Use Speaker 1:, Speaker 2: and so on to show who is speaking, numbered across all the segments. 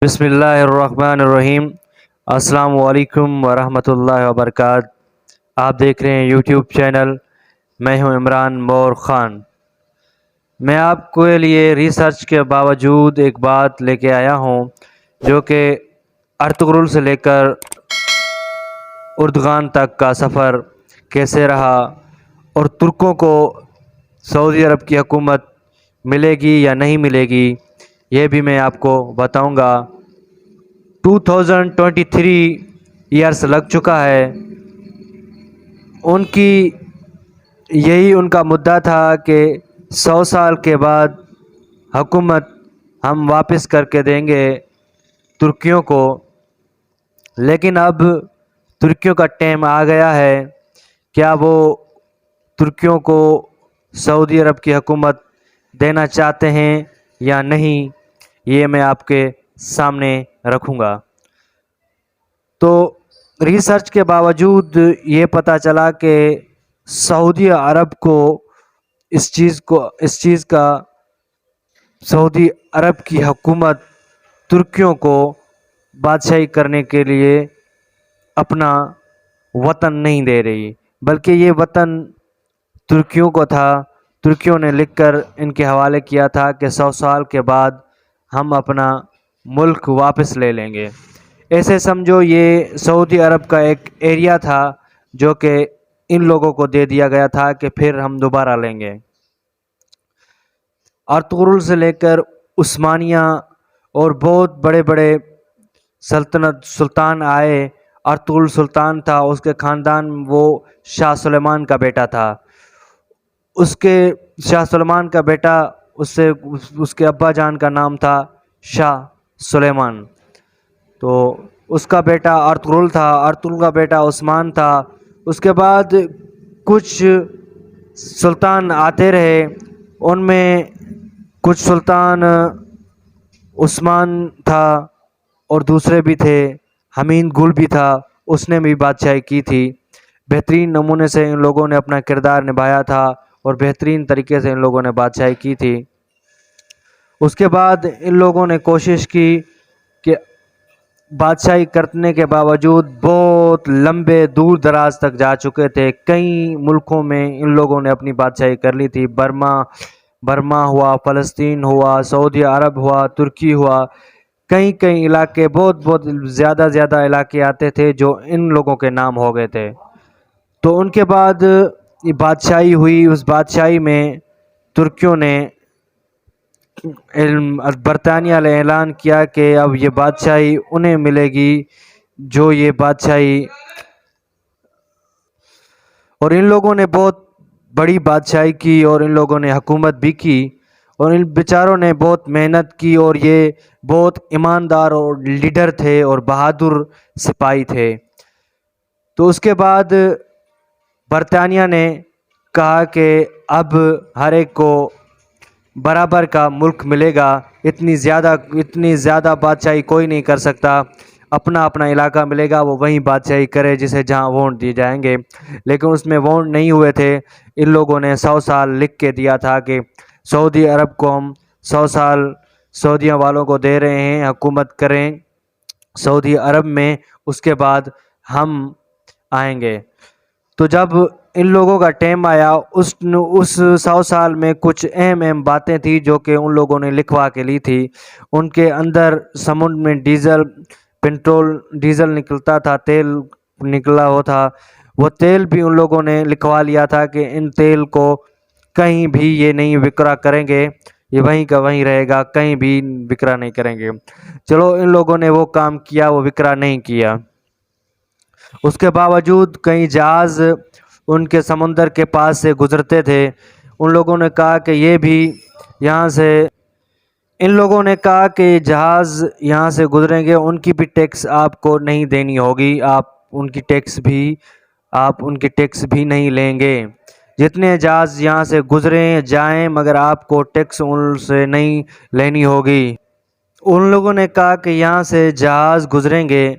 Speaker 1: بسم اللہ الرحمن الرحیم۔ السلام علیکم ورحمۃ اللہ وبرکاتہ۔ آپ دیکھ رہے ہیں یوٹیوب چینل، میں ہوں عمران مور خان۔ میں آپ کے لیے ریسرچ کے باوجود ایک بات لے کے آیا ہوں جو کہ ارطغرل سے لے کر اردغان تک کا سفر کیسے رہا اور ترکوں کو سعودی عرب کی حکومت ملے گی یا نہیں ملے گی، یہ بھی میں آپ کو بتاؤں گا۔ 2023 ایئرس لگ چکا ہے۔ یہی ان کا مدعا تھا کہ 100 سال کے بعد حکومت ہم واپس کر کے دیں گے ترکیوں کو، لیکن اب ترکیوں کا ٹائم آ گیا ہے۔ کیا وہ ترکیوں کو سعودی عرب کی حکومت دینا چاہتے ہیں یا نہیں، یہ میں آپ کے سامنے رکھوں گا۔ تو ریسرچ کے باوجود یہ پتہ چلا کہ سعودی عرب کو اس چیز کا سعودی عرب کی حکومت ترکیوں کو بادشاہی کرنے کے لیے اپنا وطن نہیں دے رہی، بلکہ یہ وطن ترکیوں کو تھا۔ ترکیوں نے لکھ کر ان کے حوالے کیا تھا کہ 100 سال کے بعد ہم اپنا ملک واپس لے لیں گے۔ ایسے سمجھو یہ سعودی عرب کا ایک ایریا تھا جو کہ ان لوگوں کو دے دیا گیا تھا کہ پھر ہم دوبارہ لیں گے۔ ارطغرل سے لے کر عثمانیہ اور بہت بڑے بڑے سلطان آئے۔ ارطغرل سلطان تھا، اس کے خاندان وہ شاہ سلیمان کا بیٹا تھا۔ شاہ سلیمان کا بیٹا اس کے ابا جان کا نام تھا شاہ سلیمان، تو اس کا بیٹا ارطغرل تھا۔ ارطغرل کا بیٹا عثمان تھا۔ اس کے بعد کچھ سلطان آتے رہے، ان میں کچھ سلطان عثمان تھا اور دوسرے بھی تھے، حمید گل بھی تھا، اس نے بھی بادشاہی کی تھی۔ بہترین نمونے سے ان لوگوں نے اپنا کردار نبھایا تھا اور بہترین طریقے سے ان لوگوں نے بادشاہی کی تھی۔ اس کے بعد ان لوگوں نے کوشش کی کہ بادشاہی کرنے کے باوجود بہت لمبے دور دراز تک جا چکے تھے، کئی ملکوں میں ان لوگوں نے اپنی بادشاہی کر لی تھی۔ برما ہوا، فلسطین ہوا، سعودی عرب ہوا، ترکی ہوا، کئی علاقے، بہت زیادہ علاقے آتے تھے جو ان لوگوں کے نام ہو گئے تھے۔ تو ان کے بعد یہ بادشاہی ہوئی۔ اس بادشاہی میں ترکیوں نے برطانیہ نے اعلان کیا کہ اب یہ بادشاہی انہیں ملے گی جو یہ بادشاہی، اور ان لوگوں نے بہت بڑی بادشاہی کی اور ان لوگوں نے حکومت بھی کی اور ان بیچاروں نے بہت محنت کی، اور یہ بہت ایماندار اور لیڈر تھے اور بہادر سپاہی تھے۔ تو اس کے بعد برطانیہ نے کہا کہ اب ہر ایک کو برابر کا ملک ملے گا، اتنی زیادہ بادشاہی کوئی نہیں کر سکتا، اپنا علاقہ ملے گا، وہ وہیں بادشاہی کرے جسے جہاں ووٹ دیے جائیں گے۔ لیکن اس میں ووٹ نہیں ہوئے تھے۔ ان لوگوں نے 100 سال لکھ کے دیا تھا کہ سعودی عرب کو ہم 100 سال سعودیہ والوں کو دے رہے ہیں، حکومت کریں سعودی عرب میں، اس کے بعد ہم آئیں گے۔ تو جب ان لوگوں کا ٹائم آیا، اس 100 سال میں کچھ اہم باتیں تھیں جو کہ ان لوگوں نے لکھوا کے لی تھی۔ ان کے اندر سمندر میں ڈیزل نکلتا تھا، تیل نکلا ہوا تھا، وہ تیل بھی ان لوگوں نے لکھوا لیا تھا کہ ان تیل کو کہیں بھی یہ نہیں وکرا کریں گے، یہ وہیں کا وہیں رہے گا، کہیں بھی وکرا نہیں کریں گے۔ چلو ان لوگوں نے وہ کام کیا، وہ وکرا نہیں کیا۔ اس کے باوجود کئی جہاز ان کے سمندر کے پاس سے گزرتے تھے۔ ان لوگوں نے کہا کہ ان لوگوں نے کہا کہ جہاز یہاں سے گزریں گے، ان کی بھی ٹیکس آپ کو نہیں دینی ہوگی، آپ ان کی ٹیکس بھی نہیں لیں گے۔ جتنے جہاز یہاں سے گزریں جائیں، مگر آپ کو ٹیکس ان سے نہیں لینی ہوگی۔ ان لوگوں نے کہا کہ یہاں سے جہاز گزریں گے،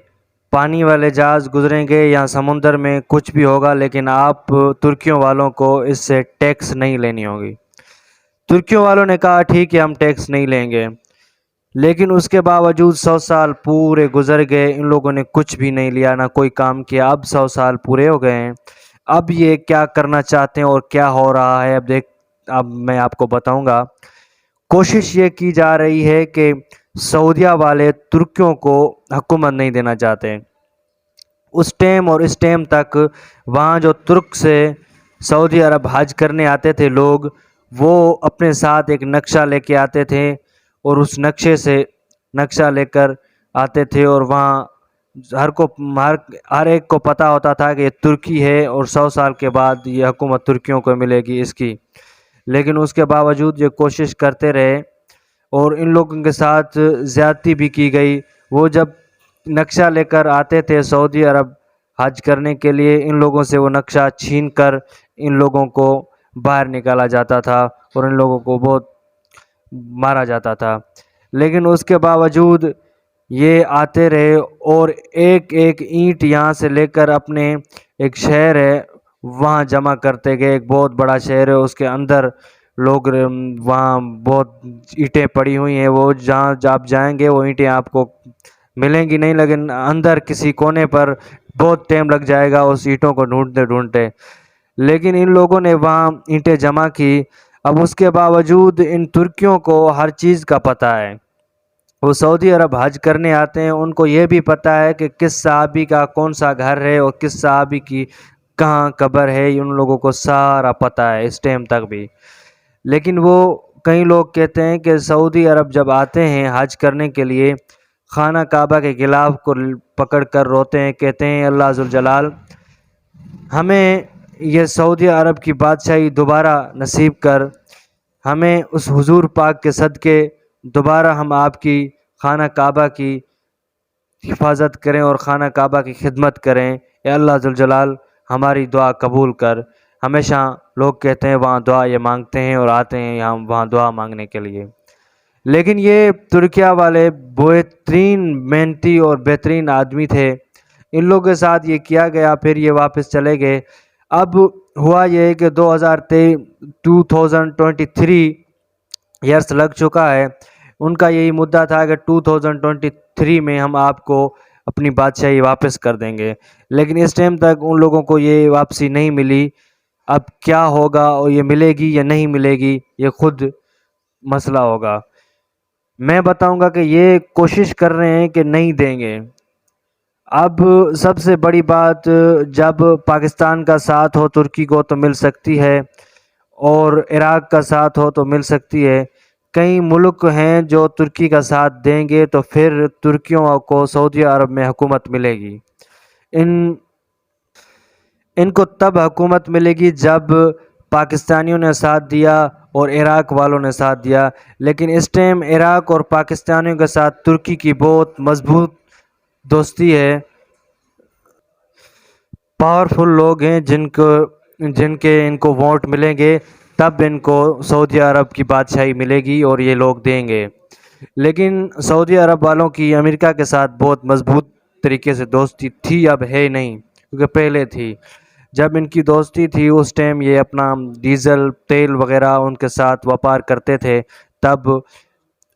Speaker 1: پانی والے جہاز گزریں گے یا سمندر میں کچھ بھی ہوگا، لیکن آپ ترکیوں والوں کو اس سے ٹیکس نہیں لینی ہوگی۔ ترکیوں والوں نے کہا ٹھیک ہے، ہم ٹیکس نہیں لیں گے۔ لیکن اس کے باوجود 100 سال پورے گزر گئے، ان لوگوں نے کچھ بھی نہیں لیا، نہ کوئی کام کیا۔ اب 100 سال پورے ہو گئے ہیں، اب یہ کیا کرنا چاہتے ہیں اور کیا ہو رہا ہے، اب میں آپ کو بتاؤں گا۔ کوشش یہ کی جا رہی ہے کہ سعودیہ والے ترکیوں کو حکومت نہیں دینا چاہتے۔ اس ٹائم اور اس ٹائم تک وہاں جو ترک سے سعودی عرب حج کرنے آتے تھے لوگ، وہ اپنے ساتھ ایک نقشہ لے کے آتے تھے، اور اس نقشے سے نقشہ لے کر آتے تھے، اور وہاں ہر ایک کو پتہ ہوتا تھا کہ یہ ترکی ہے، اور 100 سال کے بعد یہ حکومت ترکیوں کو ملے گی اس کی۔ لیکن اس کے باوجود یہ کوشش کرتے رہے، اور ان لوگوں کے ساتھ زیادتی بھی کی گئی۔ وہ جب نقشہ لے کر آتے تھے سعودی عرب حج کرنے کے لیے، ان لوگوں سے وہ نقشہ چھین کر ان لوگوں کو باہر نکالا جاتا تھا، اور ان لوگوں کو بہت مارا جاتا تھا۔ لیکن اس کے باوجود یہ آتے رہے، اور ایک ایک اینٹ یہاں سے لے کر اپنے ایک شہر ہے وہاں جمع کرتے گئے۔ ایک بہت بڑا شہر ہے، اس کے اندر لوگ وہاں بہت اینٹیں پڑی ہوئی ہیں، وہ جہاں آپ جائیں گے وہ اینٹیں آپ کو ملیں گی نہیں، لیکن اندر کسی کونے پر بہت ٹائم لگ جائے گا اس اینٹوں کو ڈھونڈتے ڈھونڈتے۔ لیکن ان لوگوں نے وہاں اینٹیں جمع کی۔ اب اس کے باوجود ان ترکیوں کو ہر چیز کا پتہ ہے، وہ سعودی عرب حج کرنے آتے ہیں، ان کو یہ بھی پتہ ہے کہ کس صحابی کا کون سا گھر ہے اور کس صحابی کی کہاں قبر ہے، ان لوگوں کو سارا پتہ ہے اس ٹائم تک بھی۔ لیکن وہ کئی لوگ کہتے ہیں کہ سعودی عرب جب آتے ہیں حج کرنے کے لیے، خانہ کعبہ کے غلاف کو پکڑ کر روتے ہیں، کہتے ہیں اللہ ذوالجلال ہمیں یہ سعودی عرب کی بادشاہی دوبارہ نصیب کر، ہمیں اس حضور پاک کے صدقے دوبارہ ہم آپ کی خانہ کعبہ کی حفاظت کریں اور خانہ کعبہ کی خدمت کریں، اے اللہ ذوالجلال ہماری دعا قبول کر۔ ہمیشہ لوگ کہتے ہیں وہاں دعا یہ مانگتے ہیں اور آتے ہیں یہاں وہاں دعا مانگنے کے لیے۔ لیکن یہ ترکیہ والے بہترین محنتی اور بہترین آدمی تھے، ان لوگوں کے ساتھ یہ کیا گیا، پھر یہ واپس چلے گئے۔ اب ہوا یہ کہ 2023 ایئرس لگ چکا ہے، ان کا یہی مدعا تھا کہ 2023 میں ہم آپ کو اپنی بادشاہی واپس کر دیں گے، لیکن اس ٹائم تک ان لوگوں کو یہ واپسی نہیں ملی۔ اب کیا ہوگا اور یہ ملے گی یا نہیں ملے گی، یہ خود مسئلہ ہوگا۔ میں بتاؤں گا کہ یہ کوشش کر رہے ہیں کہ نہیں دیں گے۔ اب سب سے بڑی بات، جب پاکستان کا ساتھ ہو ترکی کو تو مل سکتی ہے، اور عراق کا ساتھ ہو تو مل سکتی ہے۔ کئی ملک ہیں جو ترکی کا ساتھ دیں گے تو پھر ترکیوں کو سعودی عرب میں حکومت ملے گی۔ ان کو تب حکومت ملے گی جب پاکستانیوں نے ساتھ دیا اور عراق والوں نے ساتھ دیا، لیکن اس ٹائم عراق اور پاکستانیوں کے ساتھ ترکی کی بہت مضبوط دوستی ہے۔ پاورفل لوگ ہیں جن کے ان کو ووٹ ملیں گے، تب ان کو سعودی عرب کی بادشاہی ملے گی اور یہ لوگ دیں گے۔ لیکن سعودی عرب والوں کی امریکہ کے ساتھ بہت مضبوط طریقے سے دوستی تھی، اب ہے نہیں، کیونکہ پہلے تھی۔ جب ان کی دوستی تھی اس ٹائم یہ اپنا ڈیزل تیل وغیرہ ان کے ساتھ وپار کرتے تھے، تب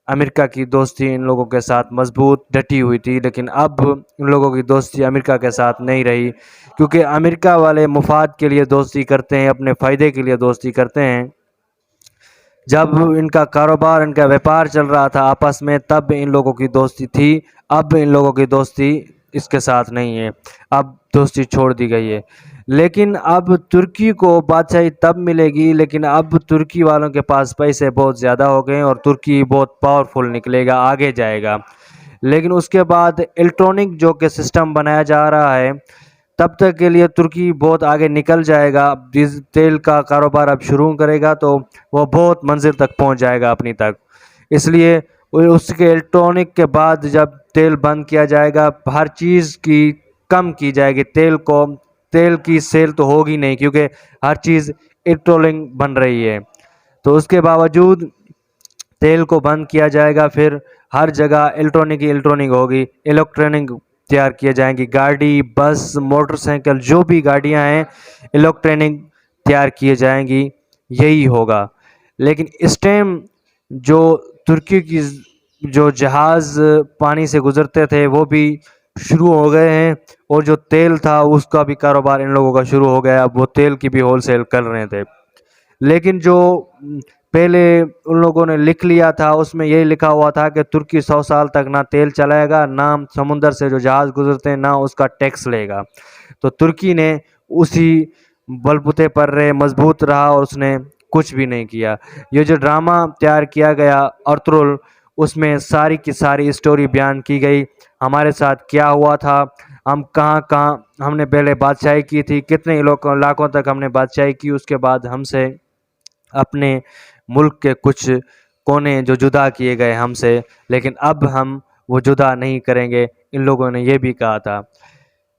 Speaker 1: امریکہ کی دوستی ان لوگوں کے ساتھ مضبوط ڈٹی ہوئی تھی۔ لیکن اب ان لوگوں کی دوستی امریکہ کے ساتھ نہیں رہی، کیونکہ امریکہ والے مفاد کے لیے دوستی کرتے ہیں، اپنے فائدے کے لیے دوستی کرتے ہیں۔ جب ان کا کاروبار ان کا ویپار چل رہا تھا آپس میں، تب ان لوگوں کی دوستی تھی، اب ان لوگوں کی دوستی اس کے ساتھ نہیں ہے، اب دوستی چھوڑ دی گئی ہے۔ لیکن اب ترکی کو بادشاہی تب ملے گی، لیکن اب ترکی والوں کے پاس پیسے بہت زیادہ ہو گئے ہیں اور ترکی بہت پاورفل نکلے گا، آگے جائے گا۔ لیکن اس کے بعد الیکٹرانک جو کہ سسٹم بنایا جا رہا ہے، تب تک کے لیے ترکی بہت آگے نکل جائے گا۔ تیل کا کاروبار اب شروع کرے گا تو وہ بہت منزل تک پہنچ جائے گا اپنی تک۔ اس لیے اس کے الیکٹرانک کے بعد جب تیل بند کیا جائے گا، ہر چیز کی کم کی جائے گی، تیل کی سیل تو ہوگی نہیں، کیونکہ ہر چیز الیکٹرانک بن رہی ہے۔ تو اس کے باوجود تیل کو بند کیا جائے گا، پھر ہر جگہ الیکٹرانک ہوگی، الیکٹرانک تیار کیے جائیں گی، گاڑی، بس، موٹر سائیکل، جو بھی گاڑیاں ہیں الیکٹرانک تیار کیے جائیں گی، یہی ہوگا۔ لیکن اس ٹائم جو ترکی کی جو جہاز پانی سے گزرتے تھے وہ بھی شروع ہو گئے ہیں، اور جو تیل تھا اس کا بھی کاروبار ان لوگوں کا شروع ہو گیا، اب وہ تیل کی بھی ہول سیل کر رہے تھے۔ لیکن جو پہلے ان لوگوں نے لکھ لیا تھا اس میں یہی لکھا ہوا تھا کہ ترکی 100 سال تک نہ تیل چلائے گا، نہ سمندر سے جو جہاز گزرتے ہیں نہ اس کا ٹیکس لے گا۔ تو ترکی نے اسی بلبوتے پر رہے، مضبوط رہا، اور اس نے کچھ بھی نہیں کیا۔ یہ جو ڈرامہ تیار کیا گیا ارطغرل، اس میں ساری کی ساری اسٹوری بیان کی گئی، ہمارے ساتھ کیا ہوا تھا، ہم کہاں کہاں ہم نے پہلے بادشاہی کی تھی، کتنے علاقوں تک ہم نے بادشاہی کی، اس کے بعد ہم سے اپنے ملک کے کچھ کونے جو جدا کیے گئے ہم سے، لیکن اب ہم وہ جدا نہیں کریں گے، ان لوگوں نے یہ بھی کہا تھا۔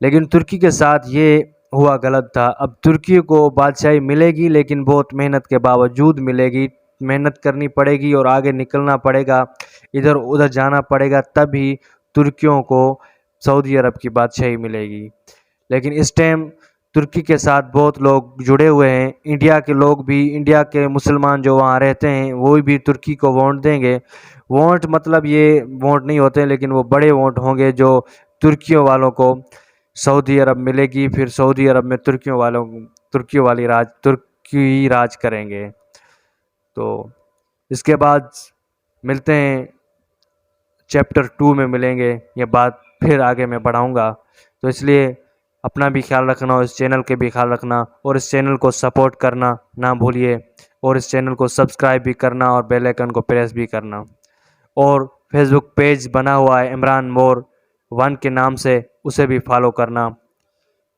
Speaker 1: لیکن ترکی کے ساتھ یہ ہوا غلط تھا۔ اب ترکی کو بادشاہی ملے گی لیکن بہت محنت کے باوجود ملے گی، محنت کرنی پڑے گی اور آگے نکلنا پڑے گا، ادھر ادھر جانا پڑے گا، تب ہی ترکیوں کو سعودی عرب کی بادشاہی ملے گی۔ لیکن اس ٹائم ترکی کے ساتھ بہت لوگ جڑے ہوئے ہیں، انڈیا کے لوگ بھی، انڈیا کے مسلمان جو وہاں رہتے ہیں وہ بھی ترکی کو ووٹ دیں گے۔ ووٹ مطلب یہ ووٹ نہیں ہوتے، لیکن وہ بڑے ووٹ ہوں گے جو ترکیوں والوں کو سعودی عرب ملے گی، پھر سعودی عرب میں ترکی راج کریں گے۔ تو اس کے بعد ملتے ہیں چیپٹر 2 میں ملیں گے، یہ بات پھر آگے میں بڑھاؤں گا۔ تو اس لیے اپنا بھی خیال رکھنا اور اس چینل کے بھی خیال رکھنا، اور اس چینل کو سپورٹ کرنا نہ بھولیے، اور اس چینل کو سبسکرائب بھی کرنا اور بیل آئیکن کو پریس بھی کرنا، اور فیس بک پیج بنا ہوا ہے عمران مور 1 کے نام سے، اسے بھی فالو کرنا۔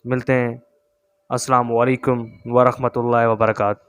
Speaker 1: ملتے ہیں، السلام علیکم ورحمۃ اللہ وبرکاتہ۔